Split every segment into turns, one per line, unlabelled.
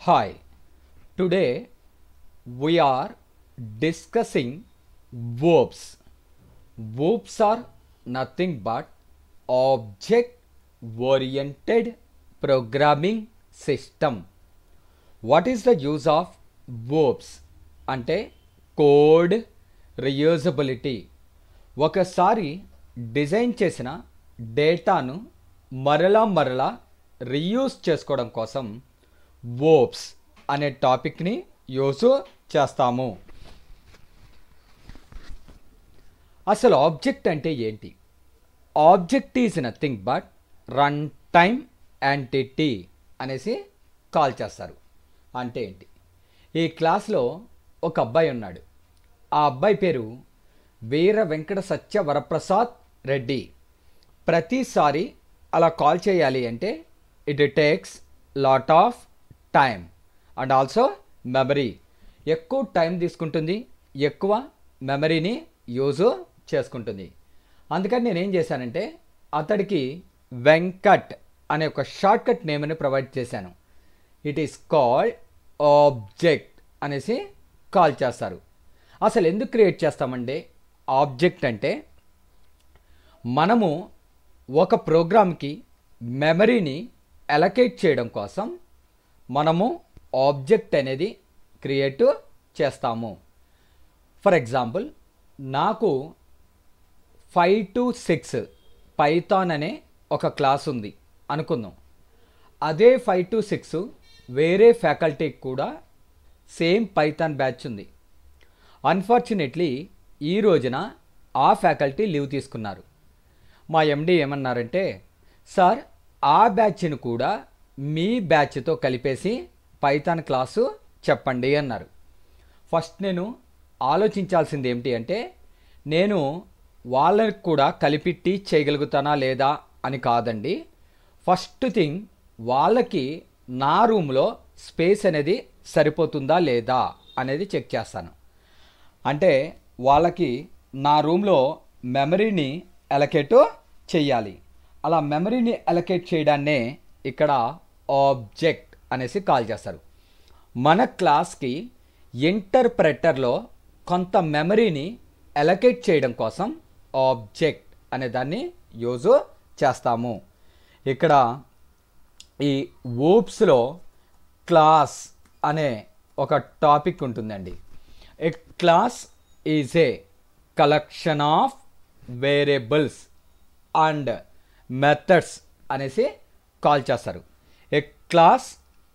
Hi, today we are discussing verbs. Verbs are nothing but object oriented programming system. What is the use of verbs? అంటే code reusability. ఒకసారి design చేసిన డేటాను మరలా reuse చేసుకోవడం కోసం verbs అనే టాపిక్ని యూజ్ చేస్తాము. అసలు ఆబ్జెక్ట్ అంటే ఏంటి? Object is nothing but run time entity అనేసి కాల్ చేస్తారు. అంటే ఏంటి? ఈ క్లాస్లో ఒక అబ్బాయి ఉన్నాడు. ఆ అబ్బాయి పేరు వీర వెంకట సత్య వరప్రసాద్ రెడ్డి. ప్రతిసారి అలా కాల్ చేయాలి అంటే it takes lot of time and also memory. ఎక్కువ టైం తీసుకుంటుంది, ఎక్కువ మెమరీని యూజ్ చేసుకుంటుంది. అందుకని నేనేం చేశానంటే అతడికి వెంకట్ అనే ఒక షార్ట్కట్ నేమ్ని ప్రొవైడ్ చేశాను. ఇట్ ఈస్ కాల్డ్ ఆబ్జెక్ట్ అనేసి కాల్ చేస్తారు. అసలు ఎందుకు క్రియేట్ చేస్తామంటే ఆబ్జెక్ట్ అంటే మనము ఒక ప్రోగ్రామ్కి మెమరీని అలొకేట్ చేయడం కోసం మనము ఆబ్జెక్ట్ అనేది క్రియేట్ చేస్తాము. ఫర్ ఎగ్జాంపుల్, నాకు 5 to 6 పైథాన్ అనే ఒక క్లాస్ ఉంది అనుకుందాం. అదే 5 to 6 వేరే ఫ్యాకల్టీకి కూడా సేమ్ పైథాన్ బ్యాచ్ ఉంది. అన్ఫార్చునేట్లీ ఈ రోజున ఆ ఫ్యాకల్టీ లీవ్ తీసుకున్నారు. మా ఎండి ఏమన్నారంటే, సార్ ఆ బ్యాచ్ను కూడా మీ బ్యాచ్తో కలిపేసి పైథాన్ క్లాసు చెప్పండి అన్నారు. ఫస్ట్ నేను ఆలోచించాల్సింది ఏమిటి అంటే, నేను వాళ్ళకి కూడా కలిపి టీచ్ చేయగలుగుతానా లేదా అని కాదండి. ఫస్ట్ థింగ్, వాళ్ళకి నా రూమ్లో స్పేస్ అనేది సరిపోతుందా లేదా అనేది చెక్ చేస్తాను. అంటే వాళ్ళకి నా రూమ్లో మెమరీని అలొకేట్ చేయాలి. అలా మెమరీని అలొకేట్ చేయడాన్నే ఇక్కడ ఆబ్జెక్ట్ అనేసి కాల్ చేస్తారు. మన క్లాస్కి ఇంటర్ప్రెటర్లో కొంత మెమరీని అలొకేట్ చేయడం కోసం ఆబ్జెక్ట్ అనే దాన్ని యూజ్ చేస్తాము. ఇక్కడ ఈ వర్బ్స్లో క్లాస్ అనే ఒక టాపిక్ ఉంటుందండి. A class is a collection of variables and methods అనేసి కాల్ చేస్తారు. A class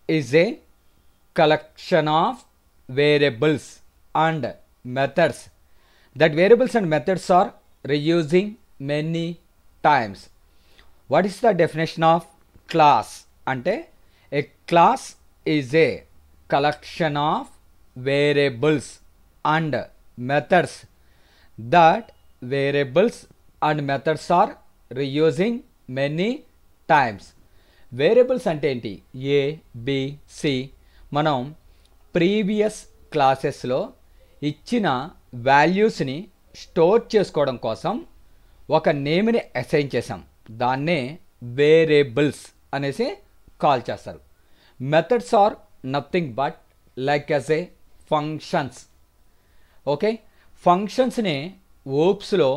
is a collection of variables and methods. That variables and methods are reusing many times. What is the definition of class అంటే a class is a collection of variables and methods. That variables and methods are reusing many times. Variables అంటే ఏంటి? A, B, C. మనం previous క్లాసెస్లో ఇచ్చిన వాల్యూస్ని store చేసుకోవడం కోసం ఒక నేమ్ని అసైన్ చేసాం. దాన్నే వేరియబుల్స్ అనేసి కాల్ చేస్తారు. Methods are nothing but like as a functions. Okay, ఫంక్షన్స్ని వర్బ్స్లో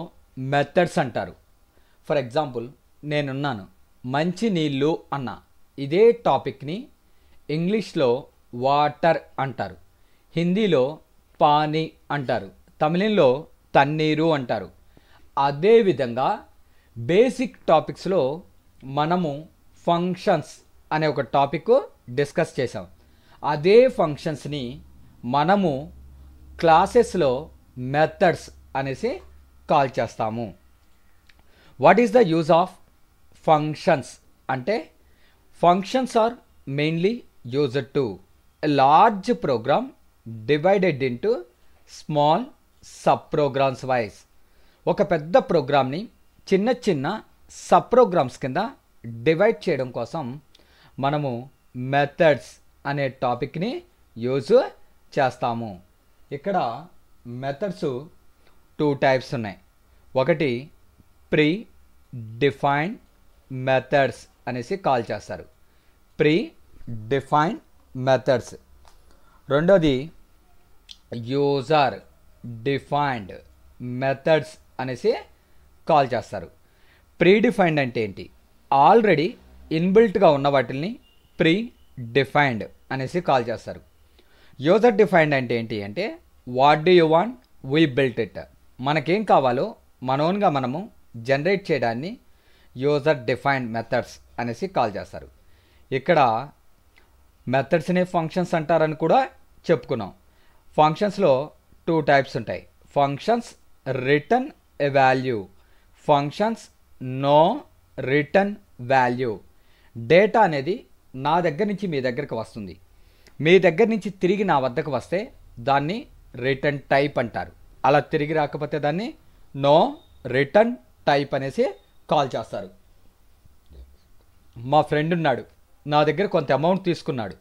మెథడ్స్ అంటారు. ఫర్ ఎగ్జాంపుల్, నేనున్నాను, మంచి నీళ్ళు అన్న. ఇదే టాపిక్ని ఇంగ్లీష్లో వాటర్ అంటారు, హిందీలో పానీ అంటారు, తమిళంలో తన్నీరు అంటారు. అదేవిధంగా బేసిక్ టాపిక్స్లో మనము ఫంక్షన్స్ అనే ఒక టాపిక్ డిస్కస్ చేసాం. అదే ఫంక్షన్స్ని మనము క్లాసెస్లో మెథడ్స్ అనేసి కాల్ చేస్తాము. What is the use of functions అంటే functions are mainly used to a large program divided into small sub programs wise. ఒక పెద్ద ప్రోగ్రామ్ని చిన్న సబ్ ప్రోగ్రామ్స్ కింద డివైడ్ చేయడం కోసం మనము మెథడ్స్ అనే టాపిక్ని యూజ్ చేస్తాము. ఇక్కడ మెథడ్స్ 2 టైప్స్ ఉన్నాయి. ఒకటి ప్రీ డిఫైన్డ్ మెథడ్స్ అనేసి కాల్ చేస్తారు. Pre defined methods. రెండోది యూజర్ డిఫైన్డ్ మెథడ్స్ అనేసి కాల్ చేస్తారు. ప్రీ డిఫైన్డ్ అంటే ఏంటి? ఆల్రెడీ ఇన్బిల్ట్గా ఉన్న వాటిని ప్రీ డిఫైన్డ్ అనేసి కాల్ చేస్తారు. యూజర్ డిఫైన్డ్ అంటే ఏంటి అంటే what do you want, we built it. మనకేం కావాలో మన ఓన్గా మనము జనరేట్ చేయడాన్ని యూజర్ డిఫైన్డ్ మెథడ్స్ అనేసి కాల్ చేస్తారు. ఇక్కడ మెథడ్స్ని ఫంక్షన్స్ అంటారని కూడా చెప్పుకున్నాం. ఫంక్షన్స్లో 2 టైప్స్ ఉంటాయి. Functions return a value, functions no return value. Data అనేది నా దగ్గర నుంచి మీ దగ్గరకు వస్తుంది, మీ దగ్గర నుంచి తిరిగి నా వద్దకు వస్తే దాన్ని రిటర్న్ టైప్ అంటారు. అలా తిరిగి రాకపోతే దాన్ని నో రిటర్న్ టైప్ అనేసి కాల్ చేస్తారు. మా ఫ్రెండ్ ఉన్నాడు, నా దగ్గర కొంత అమౌంట్ తీసుకున్నాడు,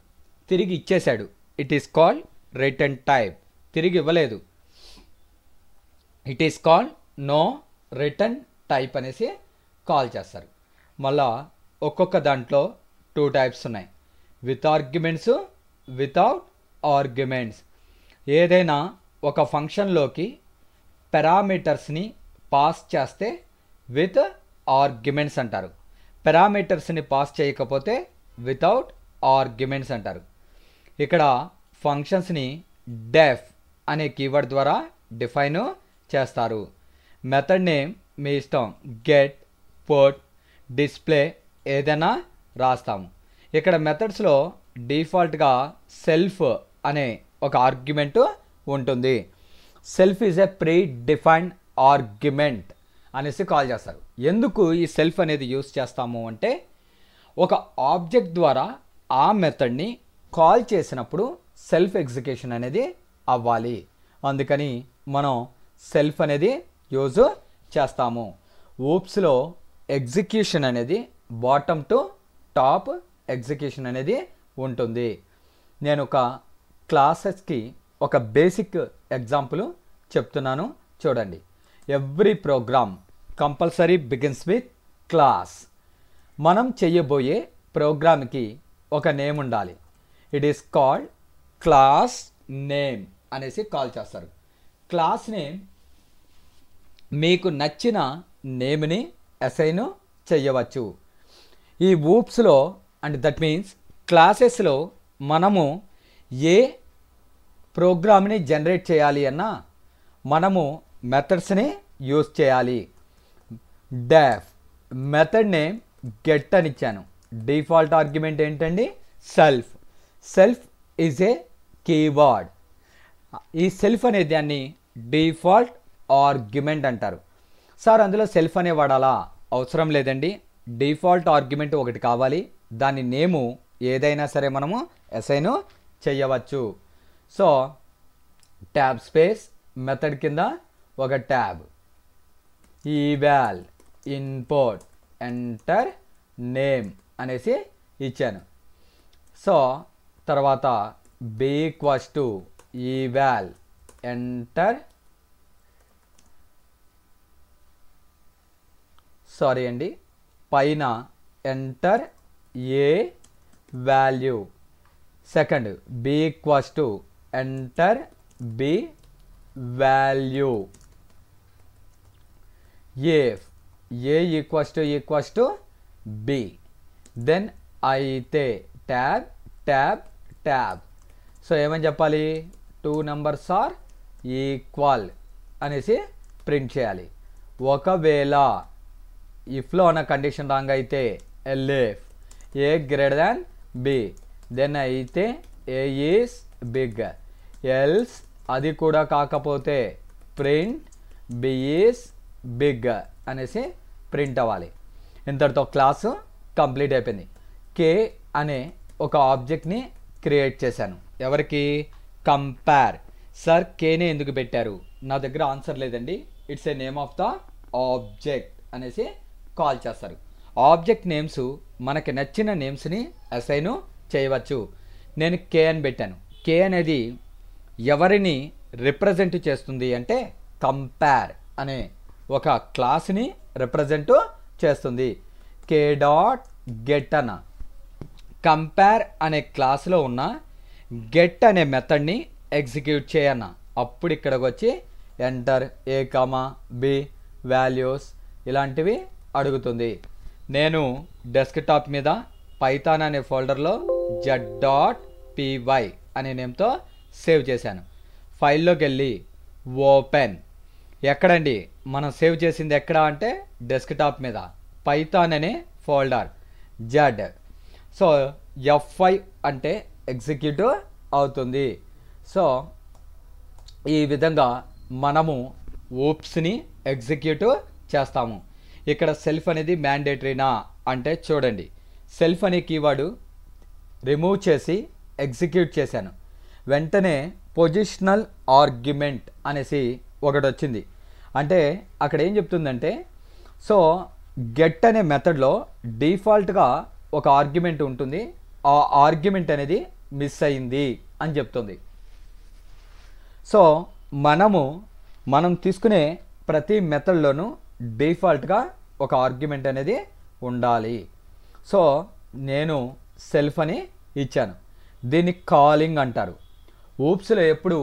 తిరిగి ఇచ్చేశాడు, it is called return type. తిరిగి ఇవ్వలేదు, it is called no return type అనేసి కాల్ చేస్తారు. మళ్ళా ఒక్కొక్క దాంట్లో 2 టైప్స్ ఉన్నాయి. With arguments, without arguments. ఏదైనా ఒక ఫంక్షన్లోకి పారామీటర్స్ని పాస్ చేస్తే విత్ ఆర్గ్యుమెంట్స్ అంటారు. పారామీటర్స్ని పాస్ చేయకపోతే వితౌట్ ఆర్గ్యుమెంట్స్ అంటారు. ఇక్కడ ఫంక్షన్స్ని డెఫ్ అనే కీవర్డ్ ద్వారా డిఫైన్ చేస్తారు. మెథడ్ నేమ్ మీ ఇష్టం, గెట్, పుట్, డిస్ప్లే ఏదైనా రాస్తాము. ఇక్కడ మెథడ్స్లో డిఫాల్ట్గా సెల్ఫ్ అనే ఒక ఆర్గ్యుమెంట్ ఉంటుంది. Self is a pre defined argument అనేసి కాల్ చేస్తారు. ఎందుకు ఈ సెల్ఫ్ అనేది యూస్ చేస్తాము అంటే ఒక ఆబ్జెక్ట్ ద్వారా ఆ మెథడ్ని కాల్ చేసినప్పుడు సెల్ఫ్ ఎగ్జిక్యూషన్ అనేది అవ్వాలి. అందుకని మనం సెల్ఫ్ అనేది యూజ్ చేస్తాము. ఊప్స్లో ఎగ్జిక్యూషన్ అనేది బాటమ్ టు టాప్ ఎగ్జిక్యూషన్ అనేది ఉంటుంది. నేను ఒక క్లాసెస్కి ఒక బేసిక్ ఎగ్జాంపుల్ చెప్తున్నాను చూడండి. Every program compulsory begins with class. మనం చెయ్యబోయే ప్రోగ్రామ్కి ఒక నేమ్ ఉండాలి. It is called class name అనేసి కాల్ చేస్తారు. క్లాస్ నేమ్ మీకు నచ్చిన నేమ్ని అసైన్ చేయవచ్చు. ఈ ఊప్స్లో అండ్ దట్ మీన్స్ క్లాసెస్లో మనము ఏ ప్రోగ్రామ్ని జనరేట్ చేయాలి అన్నా మనము మెథడ్స్ని యూస్ చేయాలి. డెఫ్ మెథడ్ నేమ్ గెట్ అని ఇచ్చాను. డిఫాల్ట్ ఆర్గ్యుమెంట్ ఏంటండి? Self. Self is a keyword. ఈ సెల్ఫ్ అనే దాన్ని డిఫాల్ట్ ఆర్గ్యుమెంట్ అంటారు. సార్ అందులో సెల్ఫ్ అనే వాడాలా? అవసరం లేదండి. డిఫాల్ట్ ఆర్గ్యుమెంట్ ఒకటి కావాలి, దాని నేము ఏదైనా సరే మనము అసైన్ చేయవచ్చు. సో ట్యాబ్ స్పేస్ మెథడ్ కింద ఒక tab, eval input enter name అనేసి ఇచ్చాను. సో తర్వాత B equals to eval enter, sorry అండి, పైన enter A value. Second B equals to enter B value. A equals to B. Then అయితే tab tab tab. So ఏమని చెప్పాలి? 2 numbers are equal అనేసి print చేయాలి. ఒకవేళ ఇఫ్లో ఉన్న కండిషన్ రాంగ్ అయితే elif A greater than B, then అయితే ఏ ఈస్ బిగ్, ఎల్స్ అది కూడా కాకపోతే ప్రింట్ బి ఈస్ బిగ్ అనేసి ప్రింట్ అవ్వాలి. ఇంతటితో క్లాసు కంప్లీట్ అయిపోయింది. కే అనే ఒక ఆబ్జెక్ట్ని క్రియేట్ చేశాను. ఎవరికి? కంపేర్. సార్ కేనే ఎందుకు పెట్టారు? నా దగ్గర ఆన్సర్ లేదండి. It's a name of the object అనేసి కాల్ చేస్తారు. ఆబ్జెక్ట్ నేమ్స్ మనకి నచ్చిన నేమ్స్ని అసైన్ చేయవచ్చు. నేను కే అని పెట్టాను. కే అనేది ఎవరిని రిప్రజెంట్ చేస్తుంది అంటే కంపేర్ అనే ఒక క్లాస్ని రిప్రజెంట్ చేస్తుంది. కే డాట్ గెట్ అన్న కంపేర్ అనే క్లాస్లో ఉన్న గెట్ అనే మెథడ్ని ఎగ్జిక్యూట్ చేయన్న. అప్పుడు ఇక్కడికి వచ్చి enter A comma B values ఇలాంటివి అడుగుతుంది. నేను డెస్క్టాప్ మీద పైథాన్ అనే ఫోల్డర్లో z.py అనే నేమ్తో సేవ్ చేశాను. ఫైల్లోకి వెళ్ళి ఓపెన్. ఎక్కడండి మనం సేవ్ చేసింది ఎక్కడ అంటే డెస్క్టాప్ మీద పైథాన్ అనే ఫోల్డర్ జెడ్. సో F5 అంటే ఎగ్జిక్యూట్ అవుతుంది. సో ఈ విధంగా మనము ఊప్స్ని ఎగ్జిక్యూట్ చేస్తాము. ఇక్కడ సెల్ఫ్ అనేది మ్యాండేటరీనా అంటే చూడండి, సెల్ఫ్ అనే కీవర్డ్ రిమూవ్ చేసి ఎగ్జిక్యూట్ చేశాను. వెంటనే పొజిషనల్ ఆర్గ్యుమెంట్ అనేసి ఒకటి వచ్చింది. అంటే అక్కడ ఏం చెప్తుందంటే, సో గెట్ అనే మెథడ్లో డిఫాల్ట్గా ఒక ఆర్గ్యుమెంట్ ఉంటుంది, ఆ ఆర్గ్యుమెంట్ అనేది మిస్ అయింది అని చెప్తుంది. సో మనం తీసుకునే ప్రతి మెథడ్లోనూ డిఫాల్ట్గా ఒక ఆర్గ్యుమెంట్ అనేది ఉండాలి. సో నేను సెల్ఫ్ అని ఇచ్చాను. దీన్ని కాలింగ్ అంటారు. ఊప్స్లో ఎప్పుడు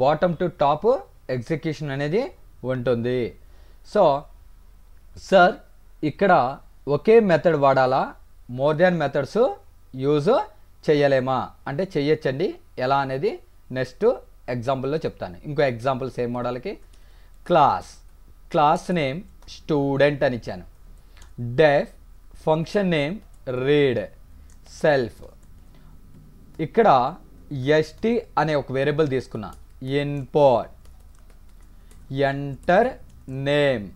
బాటమ్ టు టాప్ ఎగ్జిక్యూషన్ అనేది ఉంటుంది. సో సార్ ఇక్కడ ఒకే మెథడ్ వాడాలా, మోర్ దాన్ మెథడ్స్ యూజ్ చేయలేమా అంటే చెయ్యొచ్చండి. ఎలా అనేది నెక్స్ట్ ఎగ్జాంపుల్లో చెప్తాను. ఇంకో ఎగ్జాంపుల్ సేమ్ మోడల్కి క్లాస్ నేమ్ స్టూడెంట్ అని ఇచ్చాను. Def function name read self. ఇక్కడ st అనే ఒక వేరియబుల్ తీసుకున్నా. Input enter name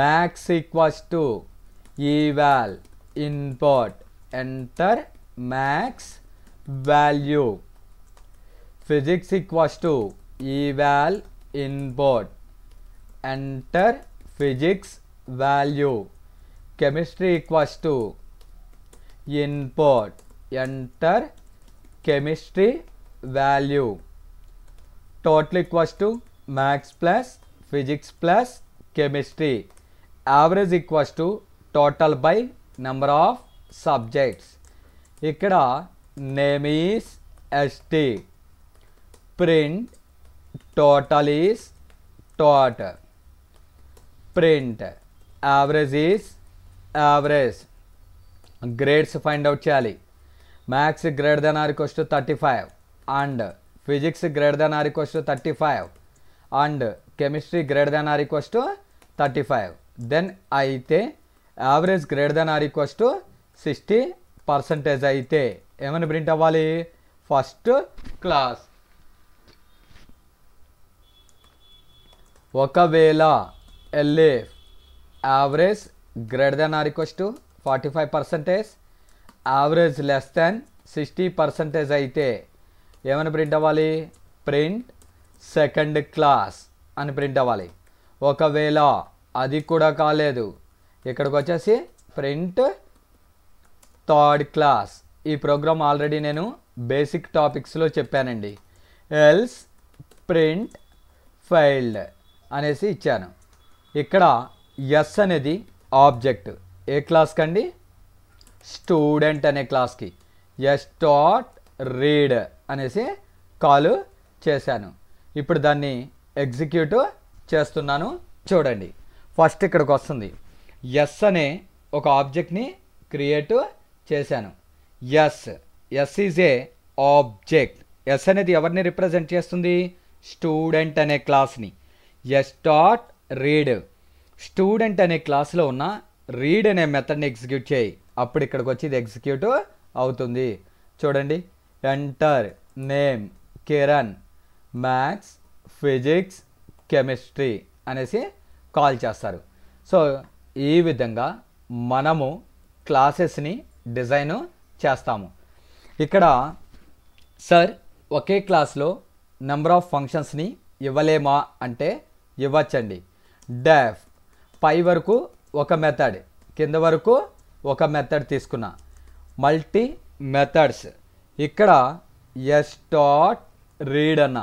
maths equals to eval input enter maths value physics equals to eval input enter physics value chemistry equals to input enter chemistry value total equals to maths plus physics plus chemistry average equals to total by number of subjects. ఇక్కడ name is st print total is tot print average is average grades find out చేయాలి. maths greater than or equals to 35 and physics greater than or equals to 35 and chemistry greater than or equals to 35. then అయితే average greater than or equals to 60% అయితే ఏమని print అవ్వాలి, first class. ఒకవేళ elif average greater than or equals to 45%, average less than 60% అయితే ఏమని print అవ్వాలి, print second class అని print అవ్వాలి. ఒకవేళ అది కూడా కాలేదు, ఇక్కడికి వచ్చేసి ప్రింట్ థర్డ్ క్లాస్. ఈ ప్రోగ్రామ్ ఆల్రెడీ నేను బేసిక్ టాపిక్స్లో చెప్పానండి. ఎల్స్ ప్రింట్ ఫెయిల్డ్ అనేసి ఇచ్చాను. ఇక్కడ ఎస్ అనేది ఆబ్జెక్ట్ ఏ క్లాస్ కండి, స్టూడెంట్ అనే క్లాస్కి ఎస్ డాట్ రీడ్ అనేసి కాల్ చేశాను. ఇప్పుడు దాన్ని ఎగ్జిక్యూట్ చేస్తున్నాను చూడండి. ఫస్ట్ ఇక్కడికి వస్తుంది, ఎస్ అనే ఒక ఆబ్జెక్ట్ని క్రియేట్ చేశాను. S is a object. S అనేది ఎవరిని రిప్రజెంట్ చేస్తుంది, స్టూడెంట్ అనే క్లాస్ని. ఎస్ డాట్ రీడ్ స్టూడెంట్ అనే క్లాస్లో ఉన్న రీడ్ అనే మెథడ్ని ఎగ్జిక్యూట్ చేయి. అప్పుడు ఇక్కడికి వచ్చి ఇది ఎగ్జిక్యూట్ అవుతుంది. చూడండి, enter name Kiran maths physics chemistry అనేసి కాల్ చేస్తారు. సో ఈ విధంగా మనము క్లాసెస్ని డిజైన్ చేస్తాము. ఇక్కడ సార్ ఒకే క్లాస్లో నెంబర్ ఆఫ్ ఫంక్షన్స్ని ఇవ్వలేమా అంటే ఇవ్వచ్చండి. డెఫ్ పై వరకు ఒక మెథడ్, కింద వరకు ఒక మెథడ్ తీసుకున్నా. మల్టీ మెథడ్స్ ఇక్కడ ఎస్ డాట్ రీడ్ అన్న.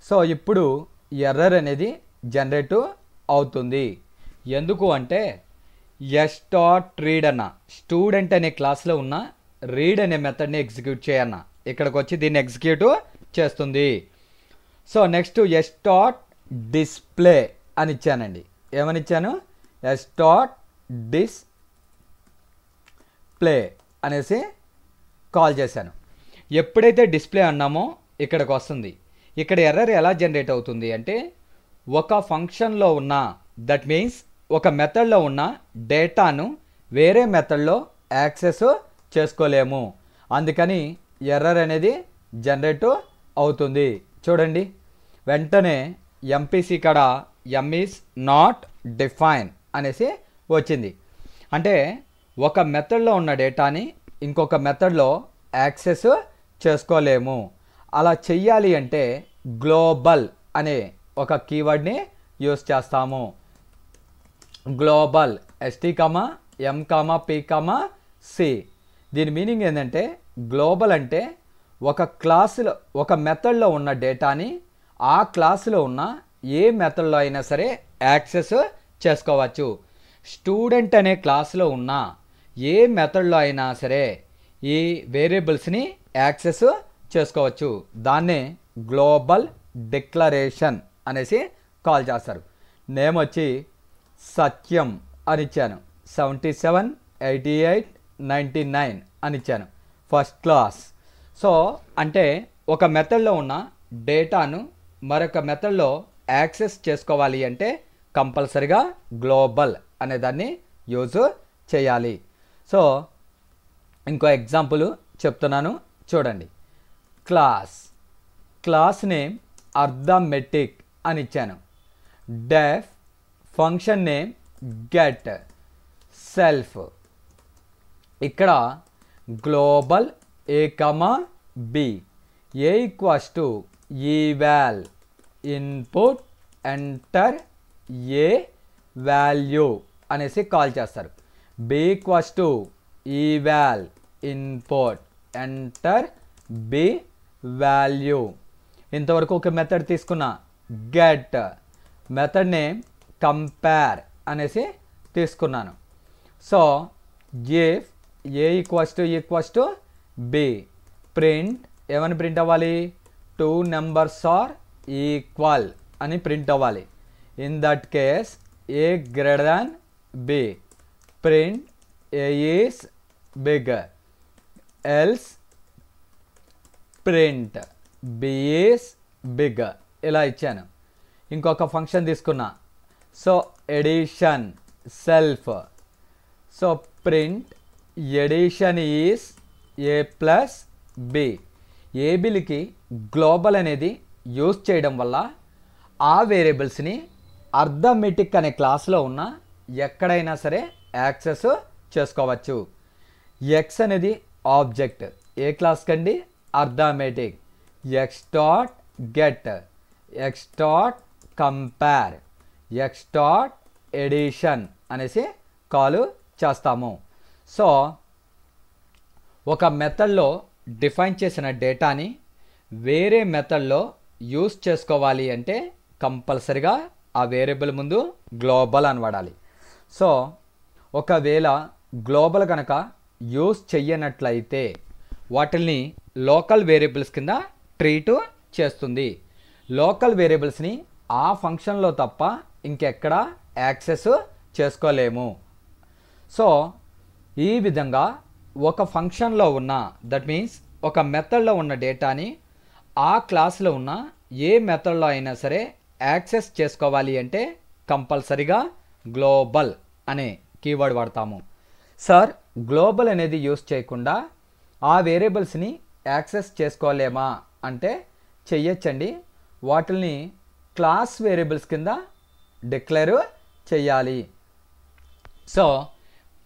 సో ఇప్పుడు ఎర్రర్ అనేది జనరేట్ అవుతుంది. ఎందుకు అంటే ఎస్ డాట్ రీడ్ అన్న స్టూడెంట్ అనే క్లాస్లో ఉన్న రీడ్ అనే మెథడ్ని ఎగ్జిక్యూట్ చేయన్న. ఇక్కడికి వచ్చి దీన్ని ఎగ్జిక్యూట్ చేస్తుంది. So next yes dot display అని ఇచ్చానండి. ఏమని ఇచ్చాను? ఎస్ డాట్ డిస్ప్లే అనేసి కాల్ చేశాను. ఎప్పుడైతే డిస్ప్లే అన్నామో ఇక్కడికి వస్తుంది. ఇక్కడ ఎర్రర్ ఎలా జనరేట్ అవుతుంది అంటే ఒక ఫంక్షన్లో ఉన్న దట్ మీన్స్ ఒక మెథడ్లో ఉన్న డేటాను వేరే మెథడ్లో యాక్సెస్ చేసుకోలేము. అందుకని ఎర్రర్ అనేది జనరేట్ అవుతుంది. చూడండి వెంటనే ఎంపీసీ కాడ ఎమ్ ఈజ్ నాట్ డిఫైన్ అనేసి వచ్చింది. అంటే ఒక మెథడ్లో ఉన్న డేటాని ఇంకొక మెథడ్లో యాక్సెస్ చేసుకోలేము. అలా చెయ్యాలి అంటే గ్లోబల్ అనే ఒక కీవర్డ్ని యూస్ చేస్తాము. గ్లోబల్ ఎస్టీ కామా ఎం కామా పి కామా సి. దీని మీనింగ్ ఏంటంటే గ్లోబల్ అంటే ఒక క్లాసులో ఒక మెథడ్లో ఉన్న డేటాని ఆ క్లాసులో ఉన్న ఏ మెథడ్లో అయినా సరే యాక్సెస్ చేసుకోవచ్చు. స్టూడెంట్ అనే క్లాసులో ఉన్న ఏ మెథడ్లో అయినా సరే ఈ వేరియబుల్స్ని యాక్సెస్ చేసుకోవచ్చు. దాన్నే గ్లోబల్ డిక్లరేషన్ అనేసి కాల్ చేస్తారు. నేమ్ వచ్చి సత్యం అని ఇచ్చాను. 77, 88, 99 అని ఇచ్చాను. First class. సో అంటే ఒక మెథడ్లో ఉన్న డేటాను మరొక మెథడ్లో యాక్సెస్ చేసుకోవాలి అంటే కంపల్సరిగా గ్లోబల్ అనే దాన్ని యూజ్ చేయాలి. సో ఇంకో ఎగ్జాంపుల్ చెప్తున్నాను చూడండి. క్లాస్ నేమ్ అర్థమెటిక్ అని ఇచ్చాను. Def function name get self. ఇక్కడ global A comma B A equals to eval input enter A value అనేసి కాల్ చేస్తారు. B equals to eval input enter B value. ఇంతవరకు ఒక మెథడ్ తీసుకున్నా. గెట్ మెథడ్ నేమ్ కంపేర్ అనేసి తీసుకున్నాను. So if a equals to b print ఏమని print అవ్వాలి? 2 numbers are equal అని ప్రింట్ అవ్వాలి. In that case a greater than b print a is bigger else print b is bigger. ఇలా ఇచ్చాను. ఇంకొక function తీసుకున్నా. So addition self. So print addition is a plus b. ఏబిల్కి global అనేది use చేయడం వల్ల ఆ వేరియబుల్స్ని అర్థమెటిక్ అనే క్లాస్లో ఉన్న ఎక్కడైనా సరే యాక్సెస్ చేసుకోవచ్చు. ఎక్స్ అనేది ఆబ్జెక్ట్ ఏ క్లాస్ కండి? Arithmetic. X dot get, X dot compare, X dot addition అనేసి కాల్ చేస్తాము. సో ఒక మెథడ్లో డిఫైన్ చేసిన డేటాని వేరే మెథడ్లో యూస్ చేసుకోవాలి అంటే కంపల్సరిగా ఆ వేరియబుల్ ముందు గ్లోబల్ అని వాడాలి. సో ఒకవేళ గ్లోబల్ కనుక యూస్ చెయ్యనట్లయితే వాటిని లోకల్ వేరియబుల్స్ కింద ట్రీట్ చేస్తుంది. లోకల్ వేరియబుల్స్ని ఆ ఫంక్షన్లో తప్ప ఇంకెక్కడ యాక్సెస్ చేసుకోలేము. సో ఈ విధంగా ఒక ఫంక్షన్లో ఉన్న దట్ మీన్స్ ఒక మెథడ్లో ఉన్న డేటాని ఆ క్లాస్లో ఉన్న ఏ మెథడ్లో అయినా సరే యాక్సెస్ చేసుకోవాలి అంటే కంపల్సరిగా గ్లోబల్ అనే కీవర్డ్ వాడతాము. సార్ గ్లోబల్ అనేది యూస్ చేయకుండా ఆ వేరియబుల్స్ని యాక్సెస్ చేసుకోలేమా అంటే చెయ్యొచ్చండి. వాటిని క్లాస్ వేరియబుల్స్ కింద డిక్లేర్ చేయాలి. సో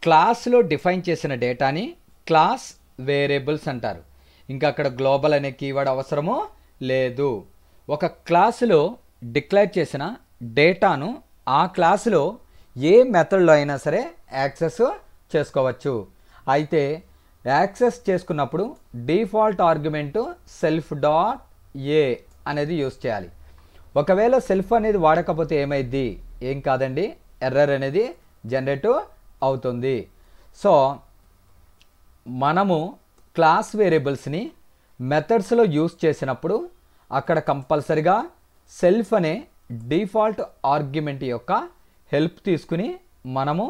క్లాస్లో డిఫైన్ చేసిన డేటాని క్లాస్ వేరియబుల్స్ అంటారు. ఇంకా అక్కడ గ్లోబల్ అనే కీవర్డ్ అవసరమో లేదు. ఒక క్లాసులో డిక్లేర్ చేసిన డేటాను ఆ క్లాసులో ఏ మెథడ్లో అయినా సరే యాక్సెస్ చేసుకోవచ్చు. అయితే యాక్సెస్ చేసుకున్నప్పుడు డిఫాల్ట్ ఆర్గ్యుమెంటు సెల్ఫ్ డాట్ ఏ అనేది యూస్ చేయాలి. ఒకవేళ సెల్ఫ్ అనేది వాడకపోతే ఏమైద్ది? ఏం కాదండి, ఎర్రర్ అనేది జనరేట్ అవుతుంది. సో మనము క్లాస్ వేరియబుల్స్ని మెథడ్స్లో యూస్ చేసినప్పుడు అక్కడ కంపల్సరిగా సెల్ఫ్ అనే డిఫాల్ట్ ఆర్గ్యుమెంట్ యొక్క హెల్ప్ తీసుకుని మనము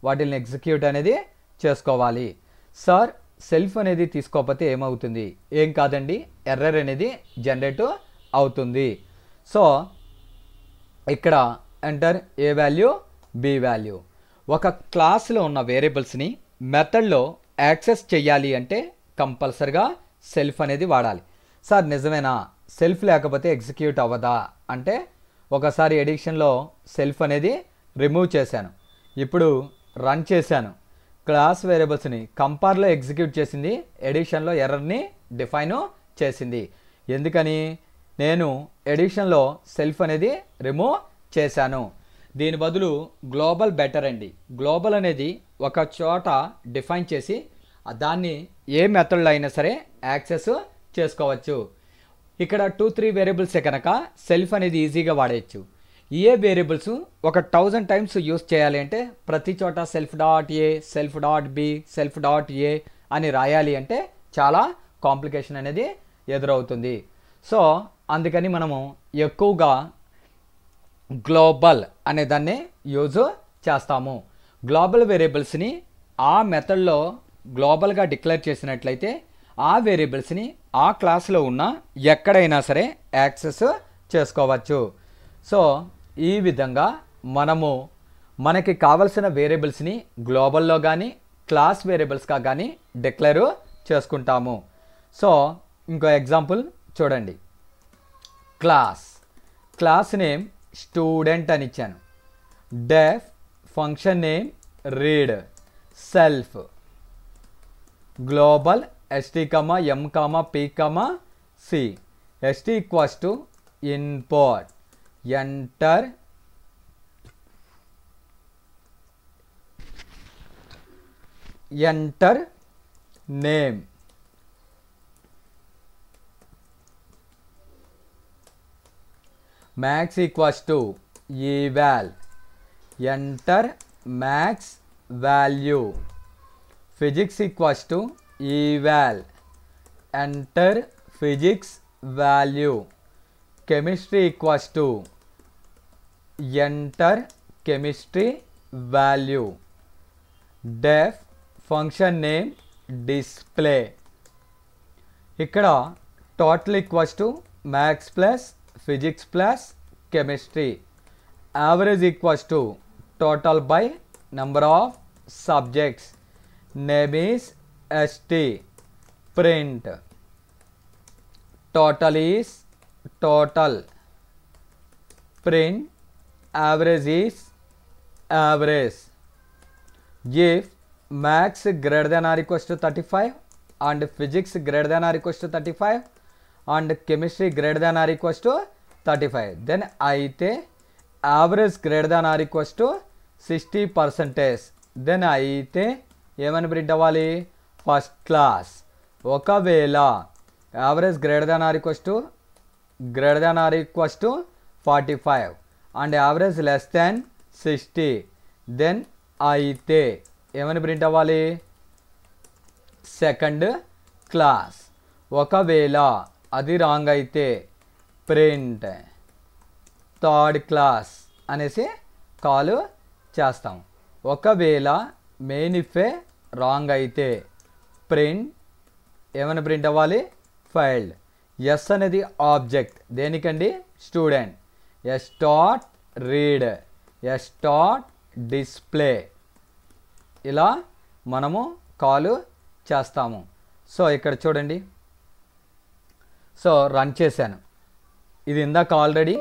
వాటిని ఎగ్జిక్యూట్ అనేది చేసుకోవాలి. సార్ సెల్ఫ్ అనేది తీసుకోకపోతే ఏమవుతుంది? ఏం కాదండి, ఎర్రర్ అనేది జనరేట్ అవుతుంది. సో ఇక్కడ enter A value B value. ఒక క్లాస్లో ఉన్న వేరియబుల్స్ని మెథడ్లో యాక్సెస్ చేయాలి అంటే కంపల్సరిగా సెల్ఫ్ అనేది వాడాలి. సార్ నిజమేనా, సెల్ఫ్ లేకపోతే ఎగ్జిక్యూట్ అవ్వదా అంటే, ఒకసారి ఎడిషన్లో సెల్ఫ్ అనేది రిమూవ్ చేశాను, ఇప్పుడు రన్ చేశాను, క్లాస్ వేరియబుల్స్ని కంపేర్లో ఎగ్జిక్యూట్ చేసింది, ఎడిషన్లో ఎర్రర్ని డిఫైన్ చేసింది. ఎందుకని? నేను ఎడిషన్లో సెల్ఫ్ అనేది రిమూవ్ చేశాను. దీని బదులు గ్లోబల్ బెటర్ అండి. గ్లోబల్ అనేది ఒక చోట డిఫైన్ చేసి దాన్ని ఏ మెథడ్లో అయినా సరే యాక్సెస్ చేసుకోవచ్చు. ఇక్కడ 2-3 వేరియబుల్సే కనుక సెల్ఫ్ అనేది ఈజీగా వాడేయచ్చు. ఏ వేరియబుల్స్ ఒక 1000 టైమ్స్ యూస్ చేయాలి అంటే ప్రతి చోట self dot a, self dot b, self dot a అని రాయాలి అంటే చాలా కాంప్లికేషన్ అనేది ఎదురవుతుంది. సో అందుకని మనము ఎక్కువగా గ్లోబల్ అనే దాన్ని యూజ్ చేస్తాము. గ్లోబల్ వేరియబుల్స్ని ఆ మెథడ్లో గ్లోబల్గా డిక్లేర్ చేసినట్లయితే ఆ వేరియబుల్స్ని ఆ క్లాస్లో ఉన్న ఎక్కడైనా సరే యాక్సెస్ చేసుకోవచ్చు. సో ఈ విధంగా మనము మనకి కావలసిన వేరియబుల్స్ని గ్లోబల్లో కానీ క్లాస్ వేరియబుల్స్గా కానీ డిక్లేర్ చేసుకుంటాము. సో ఇంకో ఎగ్జాంపుల్ చూడండి. క్లాస్ నేమ్ స్టూడెంట్ అని ఇచ్చాను. Def function name read, self global st, m, p, c, st equals to import, enter name, max equals to eval, enter max value, physics equals to eval, enter physics value, chemistry equals to enter chemistry value, def function name display. ఇక్కడ total equals to max plus physics plus chemistry, average equals to total by number of subjects, name is st, print total is total, print average is average. If max greater than or equals to 35 and physics greater than or equals to 35 and chemistry greater than or equals to 35, then అయితే average greater than or equals to 60%, then అయితే ఏమని print అవ్వాలి? First class. ఒకవేళ average greater than or equals to 45 and average less than 60, then అయితే ఏమని print అవ్వాలి? Second class. ఒకవేళ అది రాంగ్ అయితే ప్రింట్ థర్డ్ క్లాస్ అనేసి కాల్ చేస్తాం. ఒకవేళ మెయిన్ ఇఫే రాంగ్ అయితే ప్రింట్ ఏమైనా ప్రింట్ అవ్వాలి? ఫైల్డ్. ఎస్ అనేది ఆబ్జెక్ట్ దేనికండి? Student. S dot read, s dot display, ఇలా మనము కాల్ చేస్తాము. సో ఇక్కడ చూడండి. సో రన్ చేశాను. ఇది ఇందాక ఆల్రెడీ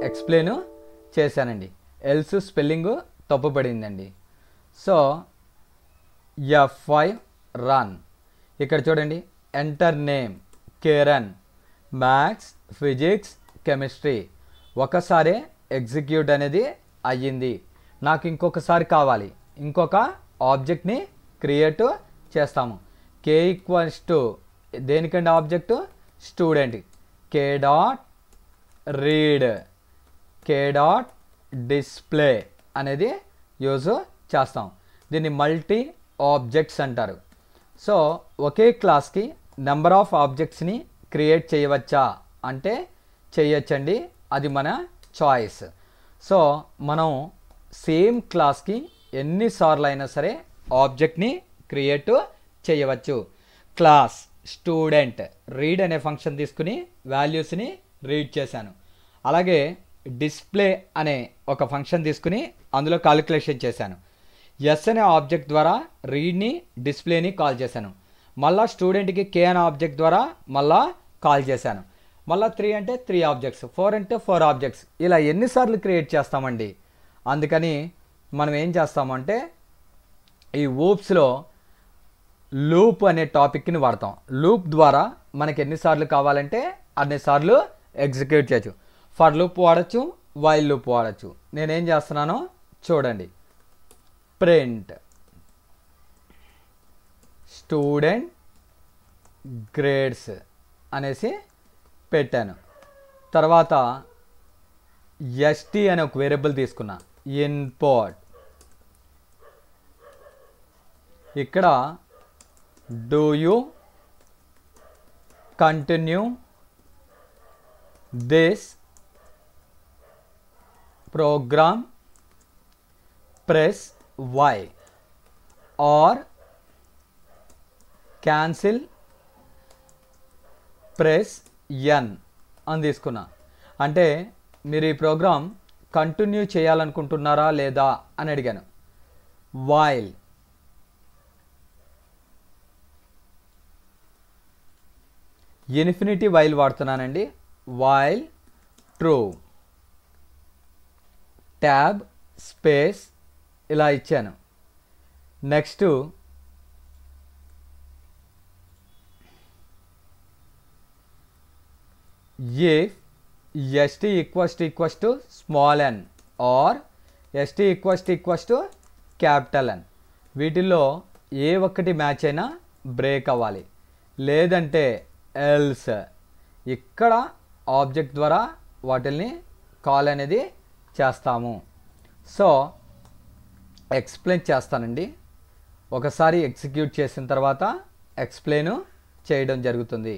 ఎక్స్ప్లెయిన్ చేశానండి. ఎల్స్ స్పెల్లింగ్ తప్పుపడిందండి. So F5 run. ఇక్కడ చూడండి. Enter name Kiran, maths, physics, chemistry. ఒకసారి ఎగ్జిక్యూట్ అనేది అయ్యింది. నాకు ఇంకొకసారి కావాలి. ఇంకొక ఆబ్జెక్ట్ని క్రియేట్ చేస్తాము. కే ఈక్వల్స్ టు దేనికండి object? Student. K dot read, k dot display అనేది యూజ్ చేస్తాం. దీన్ని మల్టీ ఆబ్జెక్ట్స్ అంటారు. సో ఒకే క్లాస్కి నెంబర్ ఆఫ్ ఆబ్జెక్ట్స్ని క్రియేట్ చేయవచ్చా అంటే చేయొచ్చండి, అది మన చాయిస్. సో మనం సేమ్ క్లాస్కి ఎన్నిసార్లు అయినా సరే ఆబ్జెక్ట్ని క్రియేట్ చేయవచ్చు. క్లాస్ స్టూడెంట్ రీడ్ అనే ఫంక్షన్ తీసుకుని వాల్యూస్ని రీడ్ చేశాను. అలాగే డిస్ప్లే అనే ఒక ఫంక్షన్ తీసుకుని అందులో కాలిక్యులేషన్ చేశాను. ఎస్ అనే ఆబ్జెక్ట్ ద్వారా రీడ్ని డిస్ప్లేని కాల్ చేశాను. మళ్ళీ స్టూడెంట్కి కే అనే ఆబ్జెక్ట్ ద్వారా మళ్ళా కాల్ చేశాను. మళ్ళీ 3 అంటే 3 ఆబ్జెక్ట్స్, 4 అంటే 4 ఆబ్జెక్ట్స్. ఇలా ఎన్నిసార్లు క్రియేట్ చేస్తామండి. అందుకని మనం ఏం చేస్తామంటే ఈ ఊప్స్లో లూప్ అనే టాపిక్ని వాడతాం. లూప్ ద్వారా మనకి ఎన్నిసార్లు కావాలంటే అన్నిసార్లు ఎగ్జిక్యూట్ చేయొచ్చు. ఫర్ లూప్ వాడచ్చు, వైల్ లూప్ వాడచ్చు. నేనేం చేస్తున్నానో చూడండి. ప్రింట్ స్టూడెంట్ గ్రేడ్స్ అనేసి పెట్టాను. తర్వాత ఎస్టీ అనే ఒక వేరియబుల్ తీసుకున్నా. ఇన్పుట్ ఇక్కడ do you continue this program press y or cancel press n అని తీసుకున్నా. అంటే మీరు ఈ ప్రోగ్రామ్ కంటిన్యూ చేయాలనుకుంటున్నారా లేదా అని అడిగాను. వైల్ ఇన్ఫినిటీ వైల్ వాడుతున్నానండి. వైల్ ట్రూ ట్యాబ్ స్పేస్ ఇలా ఇచ్చాను. Next if st equals to small n or st equals to capital N, వీటిల్లో ఏ ఒక్కటి మ్యాచ్ అయినా బ్రేక్ అవ్వాలి, లేదంటే ఎల్స్. ఇక్కడ ఆబ్జెక్ట్ ద్వారా వాటిల్ని కాల్ అనేది చేస్తాము. సో ఎక్స్ప్లెయిన్ చేస్తానండి. ఒకసారి ఎగ్జిక్యూట్ చేసిన తర్వాత ఎక్స్ప్లెయిన్ చేయడం జరుగుతుంది.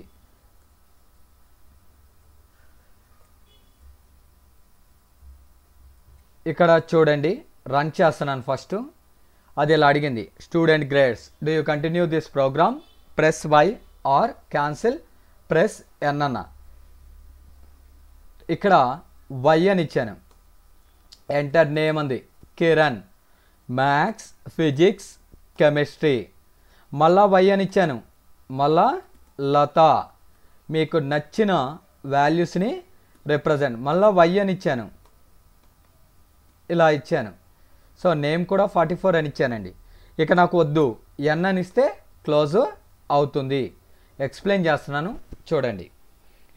ఇక్కడ చూడండి, రన్ చేస్తున్నాను. ఫస్ట్ అది ఇలా అడిగింది, student grades do you continue this program press y or cancel press n అన్న. ఇక్కడ వై అని ఇచ్చాను. ఎంటర్ నేమ్ ఉంది, కిరణ్, మ్యాథ్స్, ఫిజిక్స్, కెమిస్ట్రీ. మళ్ళా వై అని ఇచ్చాను. మళ్ళా లత, మీకు నచ్చిన వాల్యూస్ని రిప్రజెంట్. మళ్ళా వై అని ఇచ్చాను, ఇలా ఇచ్చాను. సో నేమ్ కూడా 44 అని ఇచ్చానండి. ఇక నాకు వద్దు, ఎన్ అని ఇస్తే క్లోజ్ అవుతుంది. ఎక్స్ప్లెయిన్ చేస్తున్నాను చూడండి.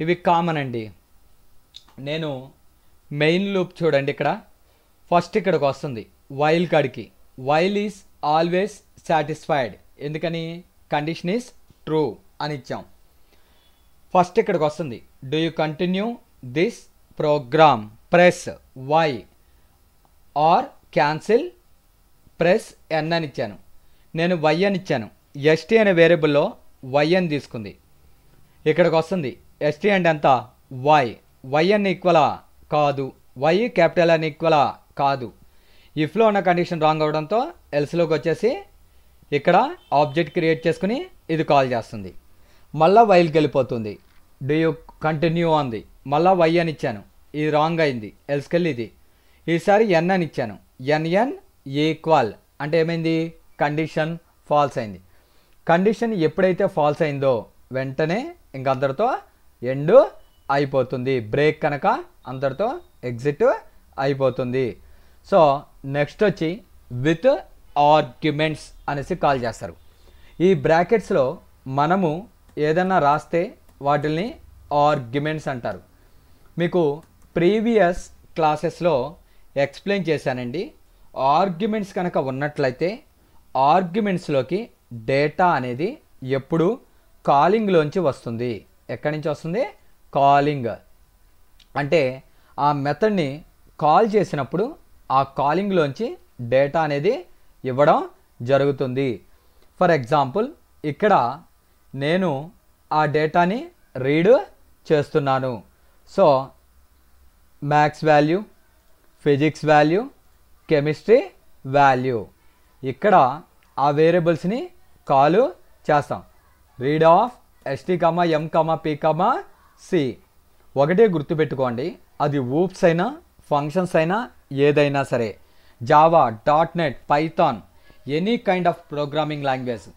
ఇవి కామన్ అండి. నేను మెయిన్ లూప్ చూడండి, ఇక్కడ ఫస్ట్ ఇక్కడికి వస్తుంది వైల్ కాడికి. వైల్ ఈజ్ ఆల్వేస్ సాటిస్ఫైడ్, ఎందుకని కండిషన్ ఈజ్ ట్రూ అని ఇచ్చాం. ఫస్ట్ ఇక్కడికి వస్తుంది do you continue this program press y or cancel press n అని ఇచ్చాను. నేను వై అని ఇచ్చాను. ఎస్టీ అనే వేరియబుల్లో వై అని తీసుకుంది. ఇక్కడికి వస్తుంది ఎస్టీ అంటే ఎంత వై. వై అని ఈక్వలా కాదు, వై క్యాపిటల్ అని ఈక్వలా కాదు. ఇఫ్లో ఉన్న కండిషన్ రాంగ్ అవడంతో ఎల్స్లోకి వచ్చేసి ఇక్కడ ఆబ్జెక్ట్ క్రియేట్ చేసుకుని ఇది కాల్ చేస్తుంది. మళ్ళీ వైల్కి వెళ్ళిపోతుంది. డూ యూ కంటిన్యూ అంది. మళ్ళీ వై అని ఇచ్చాను, ఇది రాంగ్ అయింది. ఎల్స్కి వెళ్ళి ఇది. ఈసారి ఎన్ అని ఇచ్చాను. ఎన్ఎన్ ఈక్వల్ అంటే ఏమైంది, కండిషన్ ఫాల్స్ అయింది. కండిషన్ ఎప్పుడైతే ఫాల్స్ అయిందో వెంటనే ఇంక అందరితో ఎండ్ అయిపోతుంది. బ్రేక్ కనుక అందరితో ఎగ్జిట్ అయిపోతుంది. సో నెక్స్ట్ వచ్చి విత్ ఆర్గ్యుమెంట్స్ అనేసి కాల్ చేస్తారు. ఈ బ్రాకెట్స్లో మనము ఏదన్నా రాస్తే వాటిల్ని ఆర్గ్యుమెంట్స్ అంటారు. మీకు ప్రీవియస్ క్లాసెస్లో ఎక్స్ప్లెయిన్ చేశానండి. ఆర్గ్యుమెంట్స్ కనుక ఉన్నట్లయితే ఆర్గ్యుమెంట్స్లోకి డేటా అనేది ఎప్పుడు కాలింగ్లోంచి వస్తుంది. ఎక్కడి నుంచి వస్తుంది, కాలింగ్. అంటే ఆ మెథడ్ని కాల్ చేసినప్పుడు ఆ కాలింగ్లోంచి డేటా అనేది ఇవ్వడం జరుగుతుంది. ఫర్ ఎగ్జాంపుల్ ఇక్కడ నేను ఆ డేటాని రీడ్ చేస్తున్నాను. So maths value, physics value, chemistry value, ఇక్కడ ఆ వేరియబుల్స్ని కాల్ చేస్తాం. Read of ST comma M comma P comma C. ఒకటే గుర్తుపెట్టుకోండి, అది ఊప్స్ అయినా ఫంక్షన్స్ అయినా ఏదైనా సరే, Java, .NET, Python, any kind of programming language,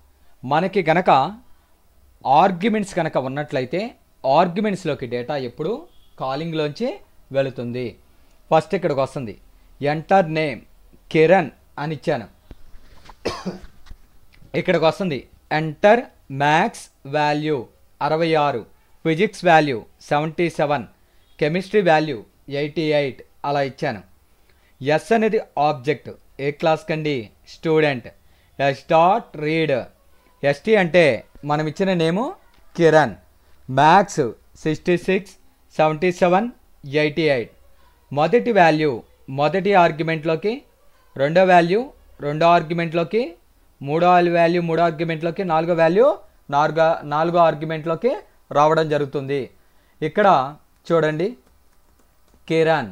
మనకి కనుక ఆర్గ్యుమెంట్స్ కనుక ఉన్నట్లయితే ఆర్గ్యుమెంట్స్లోకి డేటా ఎప్పుడు కాలింగ్లోంచి వెళుతుంది. ఫస్ట్ ఇక్కడికి వస్తుంది, ఎంటర్ నేమ్ కిరణ్ అని ఇచ్చాను. ఇక్కడికి వస్తుంది enter maths value 66, physics value 77, chemistry value 88 అలా ఇచ్చాను. ఎస్ అనేది ఆబ్జెక్ట్, ఏ క్లాస్ కండి? Student. S dot read, ST అంటే మనం ఇచ్చిన నేము కిరణ్. మ్యాథ్స్ 66, 77, 88. మొదటి వాల్యూ మొదటి ఆర్గ్యుమెంట్లోకి, రెండో వాల్యూ రెండో ఆర్గ్యుమెంట్లోకి, మూడో వాల్యూ మూడో ఆర్గ్యుమెంట్లోకి, నాలుగో వాల్యూ నాలుగో ఆర్గ్యుమెంట్లోకి రావడం జరుగుతుంది. ఇక్కడ చూడండి, కిరణ్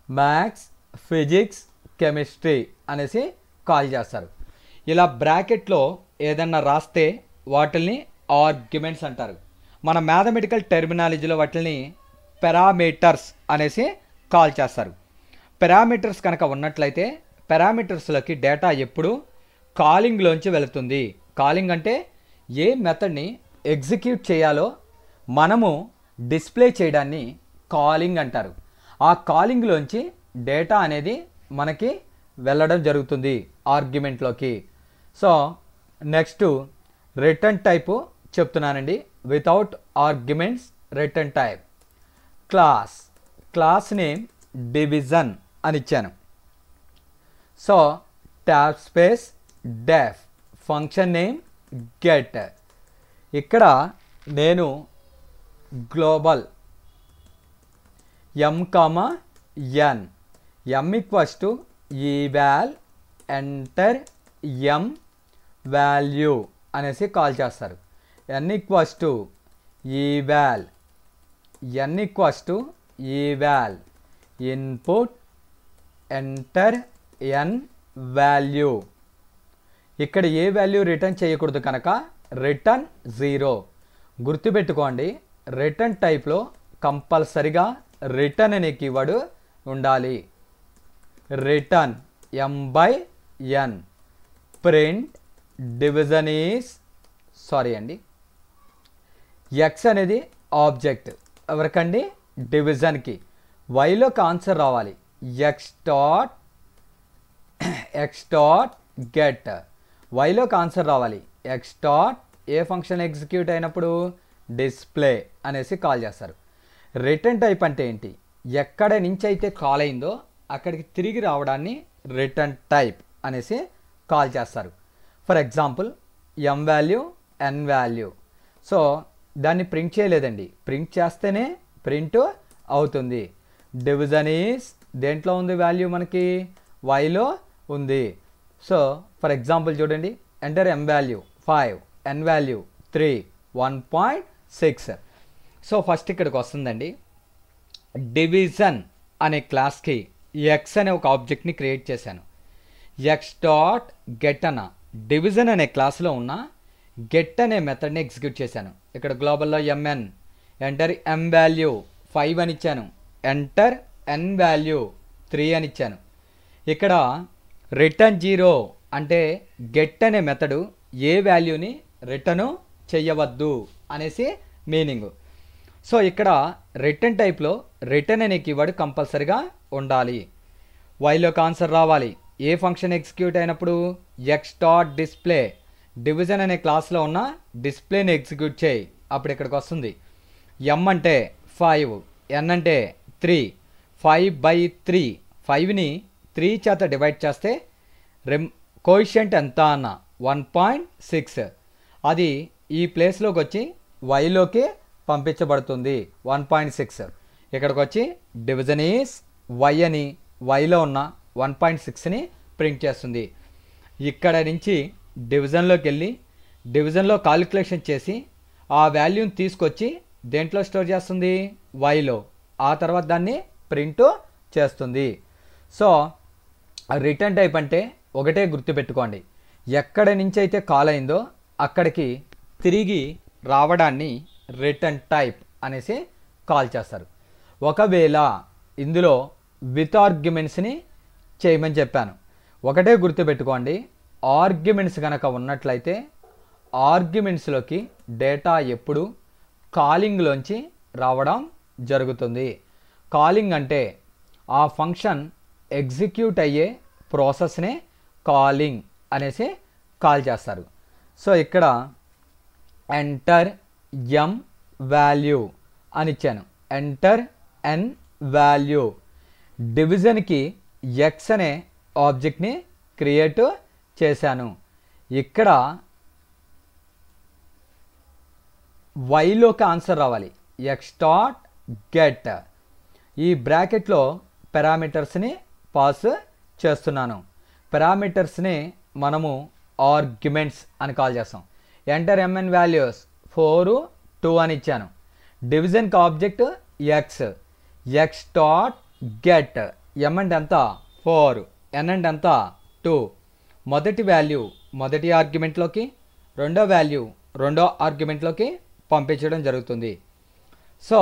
మ్యాథ్స్, ఫిజిక్స్, కెమిస్ట్రీ అనేసి కాల్ చేస్తారు. ఇలా బ్రాకెట్లో ఏదన్నా రాస్తే వాటిల్ని ఆర్గ్యుమెంట్స్ అంటారు. మన మ్యాథమెటికల్ టెర్మినాలజీలో వాటిని పారామీటర్స్ అనేసి కాల్ చేస్తారు. పారామీటర్స్ కనుక ఉన్నట్లయితే పారామీటర్స్లోకి డేటా ఎప్పుడు కాలింగ్లోంచి వెళుతుంది. కాలింగ్ అంటే ఏ మెథడ్ని ఎగ్జిక్యూట్ చేయాలో మనము డిస్ప్లే చేయడాన్ని కాలింగ్ అంటారు. ఆ కాలింగ్లోంచి డేటా అనేది మనకి వెళ్ళడం జరుగుతుంది ఆర్గ్యుమెంట్లోకి. సో నెక్స్ట్ రిటర్న్ టైపు చెప్తున్నానండి. Without arguments return type. Class name division అని ఇచ్చాను. So tab space def, function name get. ఇక్కడ నేను global m, n, m equals to eval enter m value అనేసి కాల్ చేస్తారు. n equals to eval, n equals to eval input enter n value. ఇక్కడ ఏ value return చేయకూడదు కనుక return 0. గుర్తుపెట్టుకోండి, return టైప్లో కంపల్సరిగా రిటర్న్ అనే కీవర్డ్ ఉండాలి. Return m/n. Print division is x అనేది ఆబ్జెక్ట్ ఎవరికండి? డివిజన్కి. వైలోకి ఆన్సర్ రావాలి, x డాట్ గెట్. వైలోకి ఆన్సర్ రావాలి, x dot A function execute అయినప్పుడు డిస్ప్లే అనేసి కాల్ చేస్తారు. రిటర్న్ టైప్ అంటే ఏంటి? ఎక్కడ నుంచి అయితే కాల్ అయిందో అక్కడికి తిరిగి రావడాన్ని రిటర్న్ టైప్ అనేసి కాల్ చేస్తారు. For example m value n value. So దాన్ని ప్రింట్ చేయలేదండి, ప్రింట్ చేస్తేనే ప్రింట్ అవుతుంది. డివిజన్ ఈస్ దేంట్లో ఉంది వాల్యూ? మనకి వైలో ఉంది. సో ఫర్ ఎగ్జాంపుల్ చూడండి, enter m value 5, n value 3, 1.6. So first ఇక్కడికి వస్తుందండి, డివిజన్ అనే క్లాస్కి x అనే ఒక ఆబ్జెక్ట్ని క్రియేట్ చేశాను. x డాట్ గెట్ అన్న డివిజన్ అనే క్లాస్లో ఉన్న గెట్ అనే మెథడ్ని ఎగ్జిక్యూట్ చేశాను. ఇక్కడ గ్లోబల్లో mn, ఎంటర్ m వాల్యూ 5 అని ఇచ్చాను, ఎంటర్ n వాల్యూ 3 అని ఇచ్చాను. ఇక్కడ రిటర్న్ 0 అంటే గెట్ అనే మెథడు ఏ వాల్యూని రిటర్ను చెయ్యవద్దు అనేసి మీనింగ్. సో ఇక్కడ రిటర్న్ టైప్లో రిటర్న్ అనే కీవర్డ్ కంపల్సరిగా ఉండాలి. వైలోకి ఆన్సర్ రావాలి, ఏ ఫంక్షన్ ఎగ్జిక్యూట్ అయినప్పుడు x డాట్ డిస్ప్లే. డివిజన్ అనే క్లాస్లో ఉన్న డిస్ప్లేని ఎగ్జిక్యూట్ చేయి, అప్పుడు ఇక్కడికి వస్తుంది. m అంటే 5, n అంటే 3, 5/3. 5ని 3 చేత డివైడ్ చేస్తే కోఎఫిషియంట్ ఎంత అన్న 1.6. అది ఈ ప్లేస్లోకి వచ్చి వైలోకి పంపించబడుతుంది 1.6. ఇక్కడికి వచ్చి డివిజన్ ఈస్ y అని వైలో ఉన్న 1.6ని ప్రింట్ చేస్తుంది. ఇక్కడ నుంచి డివిజన్లోకి వెళ్ళి డివిజన్లో కాలిక్యులేషన్ చేసి ఆ వాల్యూని తీసుకొచ్చి దేంట్లో స్టోర్ చేస్తుంది, వైలో. ఆ తర్వాత దాన్ని ప్రింట్ చేస్తుంది. సో రిటర్న్ టైప్ అంటే ఒకటే గుర్తుపెట్టుకోండి, ఎక్కడి నుంచి అయితే కాల్ అయిందో అక్కడికి తిరిగి రావడాన్ని రిటర్న్ టైప్ అనేసి కాల్ చేస్తారు. ఒకవేళ ఇందులో విత్ ఆర్గ్యుమెంట్స్ని చేయమని చెప్పాను. ఒకటే గుర్తుపెట్టుకోండి, ఆర్గ్యుమెంట్స్ కనుక ఉన్నట్లయితే ఆర్గ్యుమెంట్స్లోకి డేటా ఎప్పుడు కాలింగ్లోంచి రావడం జరుగుతుంది. కాలింగ్ అంటే ఆ ఫంక్షన్ ఎగ్జిక్యూట్ అయ్యే ప్రాసెస్నే కాలింగ్ అనేసి కాల్ చేస్తారు. సో ఇక్కడ ఎంటర్ ఎం వాల్యూ అని ఇచ్చాను, ఎంటర్ ఎన్ వాల్యూ. డివిజన్కి ఎక్స్ అనే ఆబ్జెక్ట్ని క్రియేట్ చేశాను. ఇక్కడ వైలోకి ఆన్సర్ రావాలి, ఎక్స్ డాట్ గెట్. ఈ బ్రాకెట్లో పారామీటర్స్ని పాస్ చేస్తున్నాను. పారామీటర్స్ని మనము ఆర్గ్యుమెంట్స్ అని కాల్ చేస్తాం. ఎంటర్ ఎంఎన్ వాల్యూస్ 4, 2 అని ఇచ్చాను. డివిజన్కి object x, x dot get. M అంటే ఎంత 4, ఎన్ అంటే ఎంత 2. మొదటి వాల్యూ మొదటి ఆర్గ్యుమెంట్లోకి, రెండో వాల్యూ రెండో ఆర్గ్యుమెంట్లోకి పంపించడం జరుగుతుంది. సో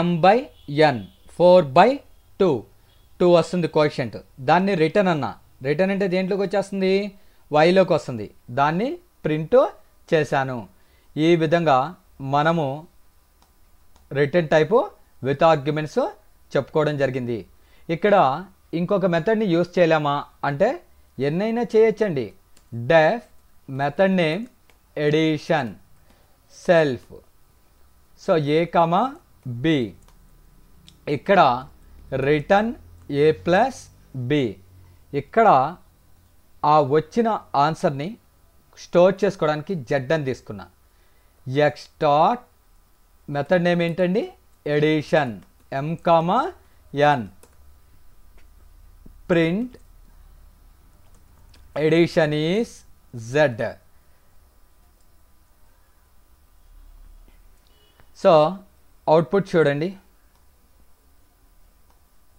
m/n 4/2 2 వస్తుంది కోఎఫిషియంట్. దాన్ని రిటర్న్ అన్న, రిటర్న్ అంటే దేంట్లోకి వచ్చేస్తుంది, వైలోకి వస్తుంది. దాన్ని ప్రింట్ చేశాను. ఈ విధంగా మనము రిటర్న్ టైపు విత్ ఆర్గ్యుమెంట్స్ చెప్పుకోవడం జరిగింది. ఇక్కడ ఇంకొక మెథడ్ని యూస్ చేయలేమా అంటే ఎన్నైనా చేయొచ్చండి. Def method name addition self. So a comma b, ఇక్కడ రిటర్న్ ఏ ప్లస్ బి. ఇక్కడ ఆ వచ్చిన ఆన్సర్ని స్టోర్ చేసుకోవడానికి జెడ్ అని తీసుకున్నా. ఎక్స్ డాట్ మెథడ్ నేమ్ ఏంటండి, addition, m comma n. Print addition is z. So output చూడండి,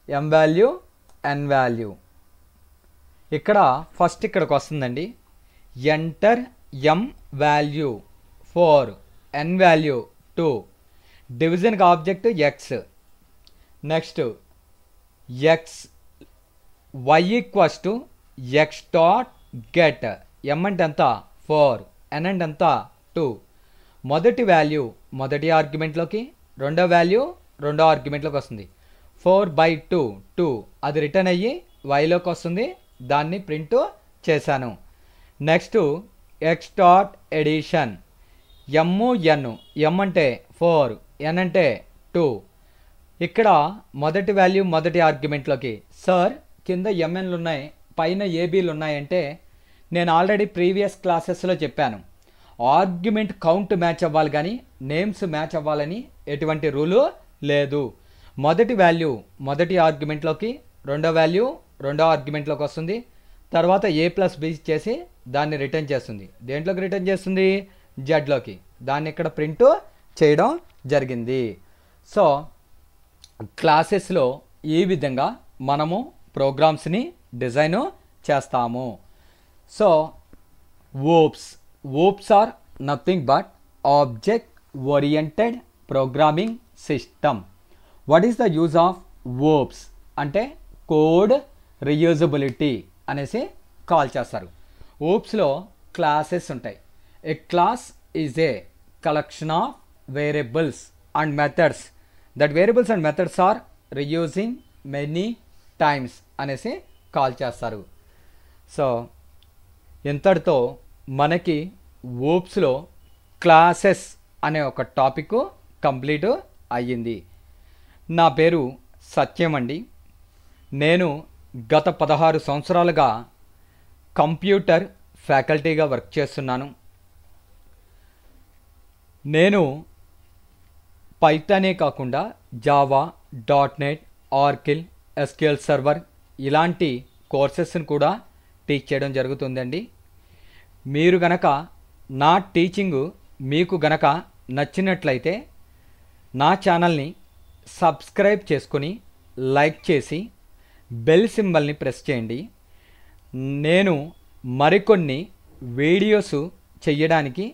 ఎం వాల్యూ ఎన్ వాల్యూ. ఇక్కడ ఫస్ట్ ఇక్కడికి వస్తుందండి, enter m value 4, n value 2. డివిజన్కి object x. Next x y equals to x dot get. M అంటే ఎంత 4, ఎన్ అంటే ఎంత 2. మొదటి వాల్యూ మొదటి ఆర్గ్యుమెంట్లోకి, రెండో వాల్యూ రెండో ఆర్గ్యుమెంట్లోకి వస్తుంది. 4/2 2 అది రిటర్న్ అయ్యి వైలోకి వస్తుంది. దాన్ని ప్రింట్ చేశాను. Next x dot addition, m n. M అంటే 4, ఎన్ అంటే 2. ఇక్కడ మొదటి వాల్యూ మొదటి ఆర్గ్యుమెంట్లోకి. సార్ కింద ఎంఎన్లు ఉన్నాయి, పైన ఏబీలు ఉన్నాయంటే నేను ఆల్రెడీ ప్రీవియస్ క్లాసెస్లో చెప్పాను, ఆర్గ్యుమెంట్ కౌంట్ మ్యాచ్ అవ్వాలి కానీ నేమ్స్ మ్యాచ్ అవ్వాలని ఎటువంటి రూలు లేదు. మొదటి వాల్యూ మొదటి ఆర్గ్యుమెంట్లోకి, రెండో వాల్యూ రెండో ఆర్గ్యుమెంట్లోకి వస్తుంది. తర్వాత ఏ ప్లస్ బి చేసి దాన్ని రిటర్న్ చేస్తుంది. దేంట్లోకి రిటర్న్ చేస్తుంది, జెడ్లోకి. దాన్ని ఇక్కడ ప్రింట్ చేయడం జరిగింది. సో క్లాసెస్లో ఈ విధంగా మనము ప్రోగ్రామ్స్ని డిజైన్ చేస్తాము. So OOPS are nothing but object oriented programming system. What is the use of OOPS అంటే కోడ్ రీయూజబిలిటీ అనేసి కాల్ చేస్తారు. OOPSలో క్లాసెస్ ఉంటాయి. A class is a collection of variables and methods. That variables and methods are reusing many times అనేసి call చేస్తారు. So ఇంతటితో మనకి OOPSలో classes అనే ఒక టాపిక్ కంప్లీట్ అయ్యింది. నా పేరు సత్యం అండి. నేను గత 16 సంవత్సరాలుగా కంప్యూటర్ ఫ్యాకల్టీగా వర్క్ చేస్తున్నాను. నేను పైథానే కాకుండా జావా, .NET, ఆర్కిల్, SQL సర్వర్ ఇలాంటి కోర్సెస్ని కూడా టీచ్ చేయడం జరుగుతుందండి. మీరు గనక నా టీచింగు మీకు గనక నచ్చినట్లయితే నా ఛానల్ని సబ్స్క్రైబ్ చేసుకొని లైక్ చేసి బెల్ సింబల్ని ప్రెస్ చేయండి. నేను మరికొన్ని వీడియోస్ చేయడానికి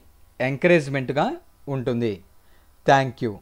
ఎంకరేజ్మెంట్గా ఉంటుంది. Thank you.